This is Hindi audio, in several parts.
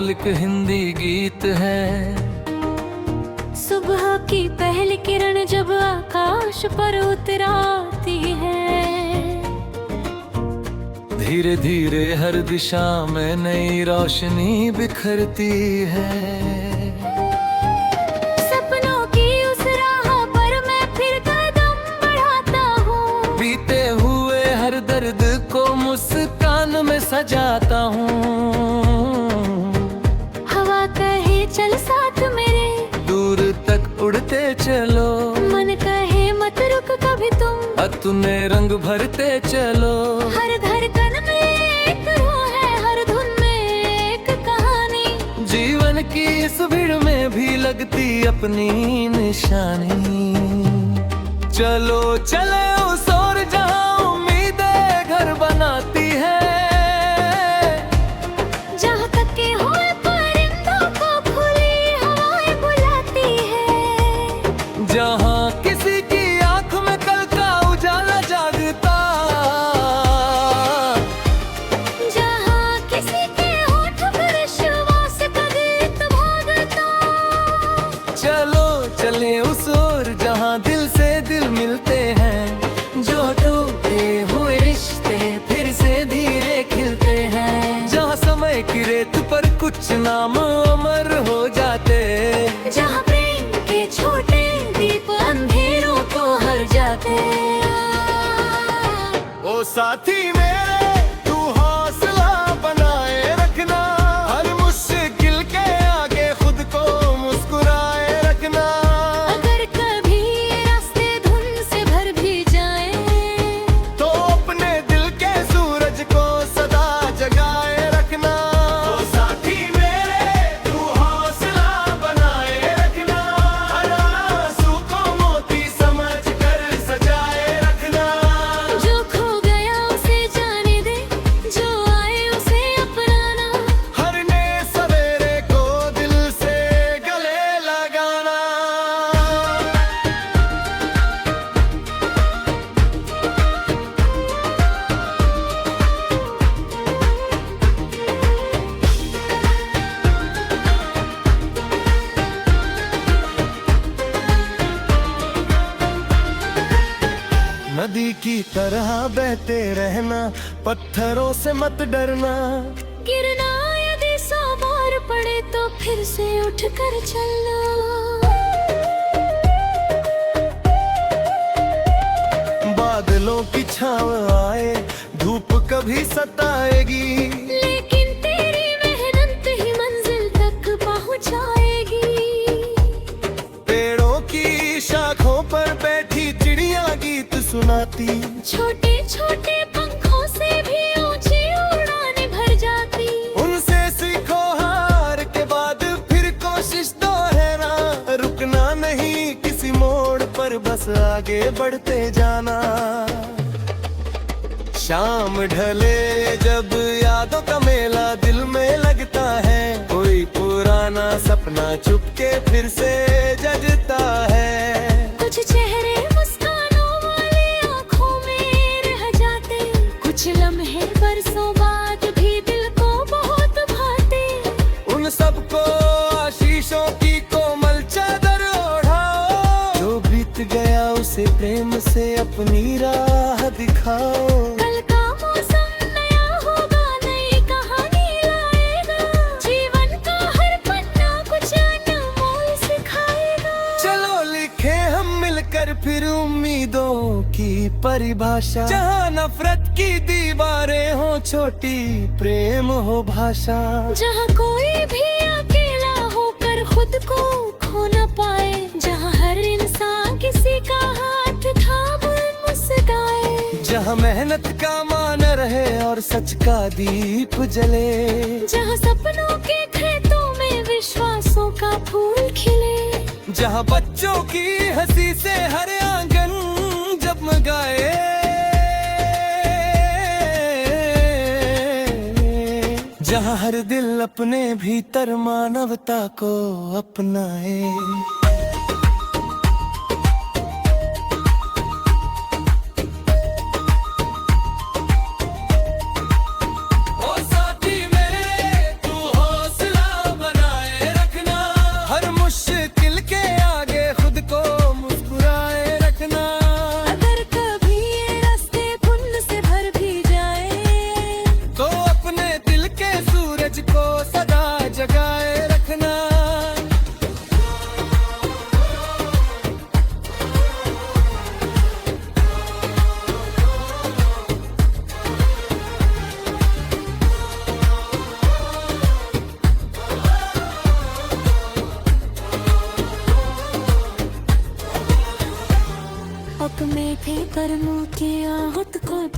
मौलिक हिंदी गीत है। सुबह की पहली किरण जब आकाश पर उतराती है, धीरे धीरे हर दिशा में नई रोशनी बिखरती है। सपनों की उस राह पर मैं फिर कदम बढ़ाता हूँ, बीते हुए हर दर्द को मुस्कान में सजाता हूँ। हवा कहे चल साथ मेरे, दूर तक उड़ते चलो, मन कहे मत रुक कभी तुम, अपने रंग भरते चलो। हर धड़कन में एक रूह है, हर धुन में एक कहानी, जीवन की इस भीड़ में भी लगती अपनी निशानी। चलो चले उस ओर जहाँ उम्मीदें घर बनाती है, जहाँ थके हुए परिंदों को खुली हवाएं बुलाती है, जहाँ किसी की आंख में कल का उजाला जागता, जहाँ किसी के होठ पर विश्वास का गीत भागता। चलो चले उस ओर जहाँ दिल से दिल मिलते हैं, जो टूटे हुए रिश्ते फिर से धीरे खिलते हैं, जहाँ समय की रेत पर कुछ नाम अमर हो जाते, जहाँ प्रेम के छोटे दीप अंधेरों को हर जाते। ओ साथी मेरे तू हौसला बनाए रखना, हर मुश्किल के आगे खुद को मुस्कुराए रखना। अगर कभी रास्ते धुन से भर भी जाए, तो अपने दिल के सूरज को सदा जगाए रखना। ओ साथी मेरे तू हौसला बनाए रखना, हर आंसू को मोती समझ कर सजाए रखना। जो खो गया उसे जाने दे, जो आए उसे अपनाना, हर नए सवेरे को दिल से गले लगाना। नदी की तरह बहते रहना, पत्थरों से मत डरना। गिरना यदि 100 बार पड़े तो फिर से उठ कर चलना। बादलों की छाव आए, धूप कभी सताएगी, लेकिन तेरी मेहनत ही मंजिल तक पहुंचाएगी। पेड़ों की शाखों पर बैठी चिड़िया गीत सुनाती, छोटे छोटे पंखों से भी ऊंची उड़ानें भर जाती। उनसे सीखो हार के बाद फिर कोशिश दोहराना, रुकना नहीं किसी मोड़ पर, बस आगे बढ़ते जाना। शाम ढले जब यादों का मेला दिल में लगता है, कोई पुराना सपना चुपके फिर से जगता है। कुछ चेहरे मुस्कानों वाले आंखों में रह जाते, कुछ लम्हे बरसों बाद भी दिल को बहुत भाते। उन सबको आशीषों की कोमल चादर ओढ़ाओ, जो बीत गया उसे प्रेम से अपनी राह दिखाओ। कल का मौसम नया होगा, नई कहानी लाएगा, जीवन का हर पन्ना कुछ अनमोल सिखाएगा। चलो लिखे हम मिलकर फिर उम्मीदों की परिभाषा, जहाँ नफरत की दीवारें हो छोटी, प्रेम हो भाषा। जहाँ कोई भी अकेला होकर खुद को खो न पाए, जहाँ हर इंसान किसी का हाथ थाम मुस्काए, जहाँ मेहनत का मान रहे और सच का दीप जले, जहाँ सपनों के खेतों में विश्वासों का फूल खिले, जहाँ बच्चों की हंसी से हर आंगन जगमगाए, जहाँ हर दिल अपने भीतर मानवता को अपनाए।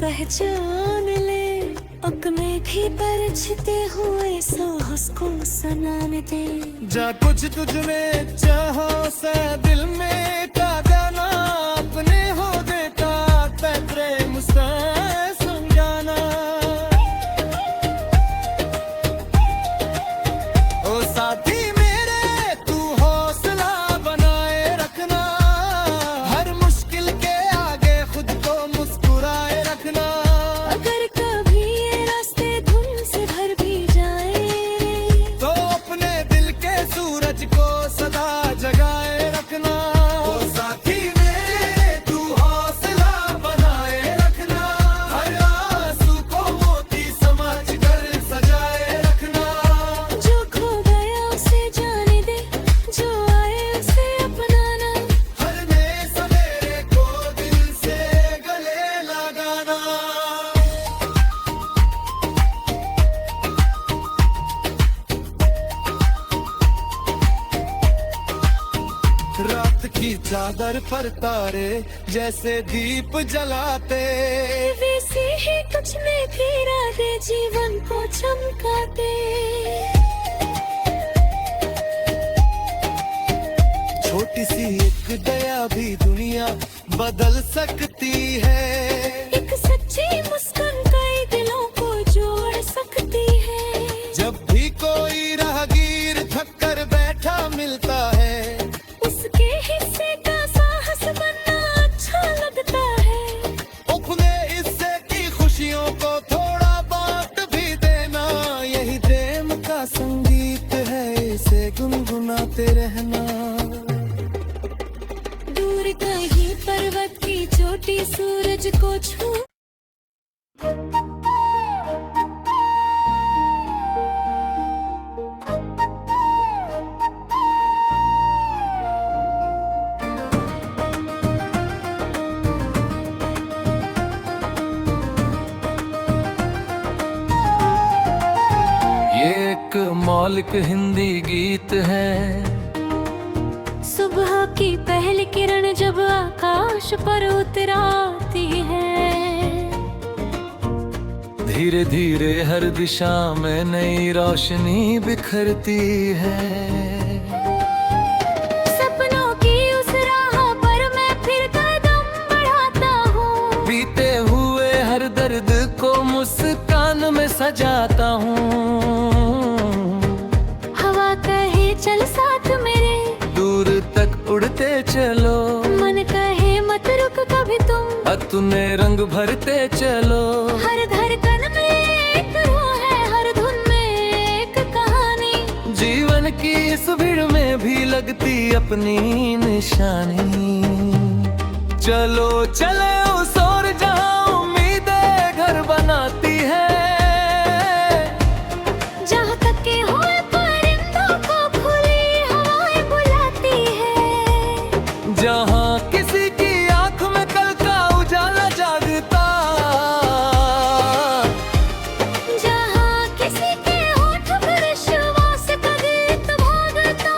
पहचान ले, अपने भी परछते हुए साहस को सलाम दे। जा कुछ तुझ में चाहो से दिल में का देना, अपने हो देता प्रेम से समझाना। ओ साथी मेरे तू हौसला बनाए रखना, हर मुश्किल के आगे खुद को मुस्कुराए रखना। अगर कभी ये रास्ते धुन से भर भी जाए, तो अपने दिल के सूरज को सदा जगाए रखना। ओ साथी मेरे तू हौसला बनाए रखना, हर आंसू को मोती समझ कर सजाए रखना। जो खो गया उसे जाने दे, जो आए उसे अपनाना। हर नए सवेरे को दिल से गले लगाना। रात की चादर पर तारे जैसे दीप जलाते, वैसे ही कुछ में भी राधे जीवन को चमकाते। छोटी सी एक दया भी दुनिया बदल सकती है। एक सच्ची मुस्कान कई दिलों को जोड़ सकती है। जब भी कोई राहगीर थक कर बैठा मिलता है, उसके हिस्से का साहस बनना अच्छा लगता है। अपने हिस्से की खुशियों को थोड़ा बांट भी देना, यही प्रेम का संगीत है, इसे गुनगुनाते रहना। दूर कहीं पर्वत की चोटी सूरज को छू, ये एक मौलिक हिंदी गीत है। सुबह की पहली किरण जब आकाश पर उतराती है, धीरे धीरे हर दिशा में नई रोशनी बिखरती है। सपनों की उस राह पर मैं फिर कदम बढ़ाता हूँ। बीते हुए हर दर्द को मुस्कान में सजाता हूँ। हवा कहे चल साथ मेरे, दूर तक उड़ते चलो, मन कहे मत रुक कभी तुम, तूने रंग भरते चलो। हर धड़कन में एक रूह है, हर धुन में एक कहानी। जीवन की इस भीड़ में भी लगती अपनी निशानी। चलो चले उस ओर जहाँ उम्मीदें घर बनाती है। जहाँ तक के हुए परिंदों को खुली हवाएं बुलाती है। जहाँ किसी की आंख में कल का उजाला जागता, जहाँ किसी के होठ पर विश्वास का गीत भागता।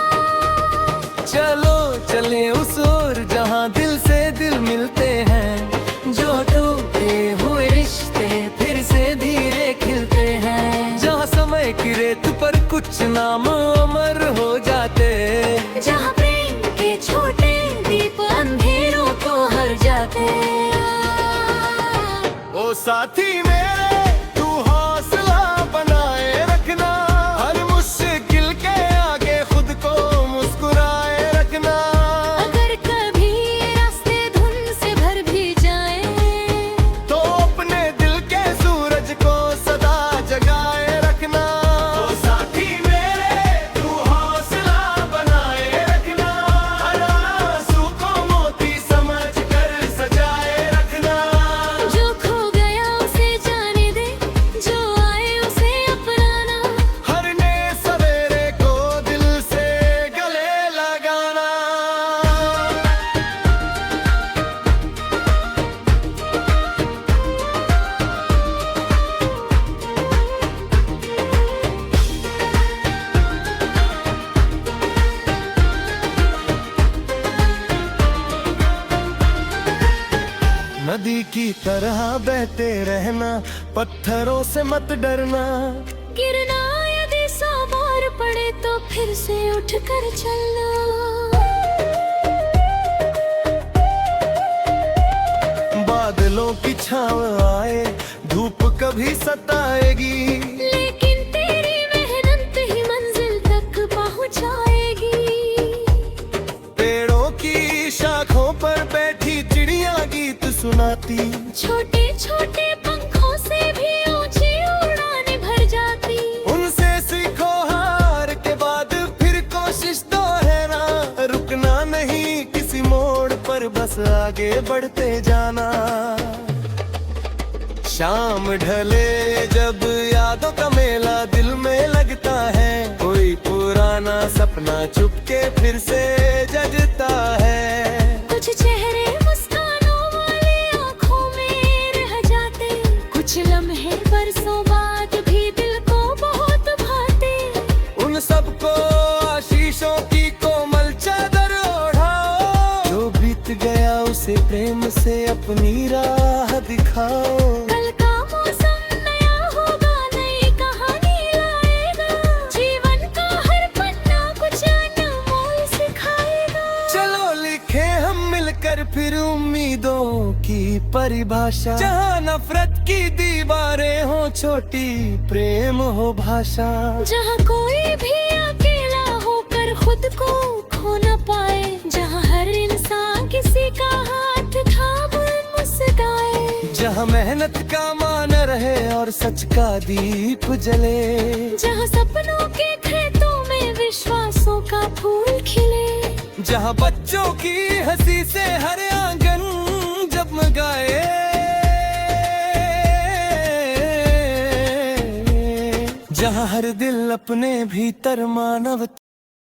चलो चले उस ओर जहाँ दिल से दिल मिलते हैं। जो टूटे हुए रिश्ते फिर से धीरे खिलते हैं। जहाँ समय की रेत पर कुछ नाम अमर हो जाते, जहाँ प्रेम के छोटे दीप अंधेरों को हर जाते। ओ साथी मेरे तू हौसला बनाए रखना, हर मुश्किल के आगे खुद को मुस्कुराए रखना। अगर कभी ये रास्ते धुन से भर भी जाए, तो अपने दिल के सूरज को सदा जगाए रखना। ओ साथी मेरे तू हौसला बनाए रखना, हर आंसू को मोती समझ कर सजाए रखना। जो खो गया उसे रहना, पत्थरों से मत डरना। गिरना यदि 100 बार पड़े तो फिर से उठकर चलना। बादलों की छाँव आए, धूप कभी सताएगी, लेकिन तेरी मेहनत ही मंजिल तक पहुंचाएगी। पेड़ों की शाखों पर बैठी चिड़िया गीत सुनाती, छोटे छोटे पंखों से भी ऊंची उड़ानें भर जाती। उनसे सीखो हार के बाद फिर कोशिश दोहराना, रुकना नहीं किसी मोड़ पर, बस आगे बढ़ते जाना। शाम ढले जब यादों का मेला दिल में लगता है, कोई पुराना सपना चुपके फिर से जगता है। कुछ चेहरे मुस्कानों वाले आंखों में रह जाते, कुछ लम्हे बरसों बाद भी दिल को बहुत भाते। उन सबको आशीषों की कोमल चादर ओढ़ाओ, जो बीत गया उसे प्रेम से अपनी राह दिखाओ। कल का मौसम नया होगा, नई कहानी लाएगा, जीवन का हर पन्ना कुछ अनमोल सिखाएगा। चलो लिखे हम मिलकर फिर उम्मीदों की परिभाषा, जहाँ नफरत की दीवारें हो छोटी, प्रेम हो भाषा। जहाँ कोई भी अकेला होकर खुद को खो न पाए, जहाँ हर इंसान किसी का हाथ थाम मुस्काए। जहाँ मेहनत का मान रहे और सच का दीप जले, जहाँ सपनों के खेतों में विश्वासों का फूल खिले। जहाँ बच्चों की हंसी से हर आंगन जगमगाए, जहाँ हर दिल अपने भीतर मानवता